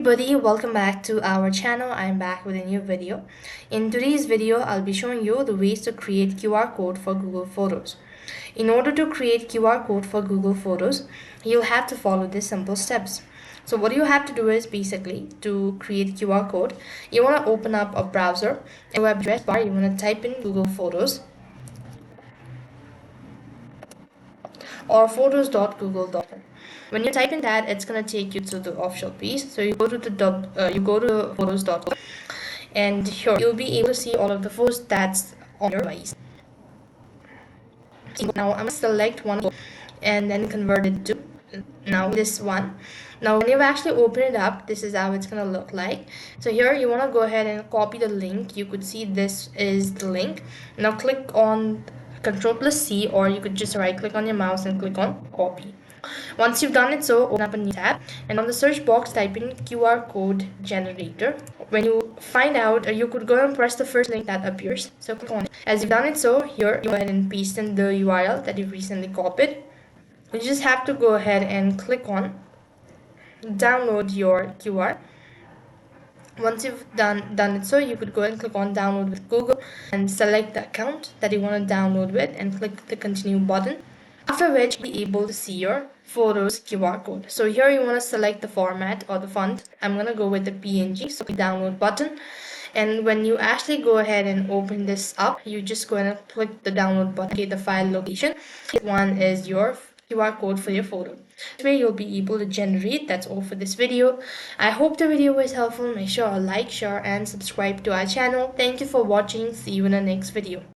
Everybody, welcome back to our channel. I'm back with a new video. In today's video, I'll be showing you the ways to create QR code for Google Photos. In order to create QR code for Google Photos, you'll have to follow these simple steps. So what you have to do is basically to create QR code, you want to open up a browser. In the web address bar, you want to type in Google Photos or photos.google.com. When you type in that, it's gonna take you to the official page. So you go to the photos.com, and here you'll be able to see all of the photos that's on your device. Now I'm gonna select one and then convert it to now this one. Now when you actually open it up, this is how it's gonna look like. So here you want to go ahead and copy the link. You could see this is the link. Now click on Ctrl+C, or you could just right click on your mouse and click on copy. Once you've done it, so open up a new tab, and on the search box type in QR code generator. When you find out, you could go and press the first link that appears, so click on it. As you've done it, so here you go ahead and paste in the URL that you've recently copied. You just have to go ahead and click on download your QR. Once you've done it, so you could go and click on download with Google and select the account that you want to download with and click the continue button, after which you'll be able to see your photos QR code. So here you want to select the format or the font. I'm going to go with the PNG, so click download button, and when you actually go ahead and open this up, you just go and click the download button, get the file location. One is your QR code for your photo. This way you'll be able to generate. That's all for this video. I hope the video was helpful. Make sure to like, share and subscribe to our channel. Thank you for watching. See you in the next video.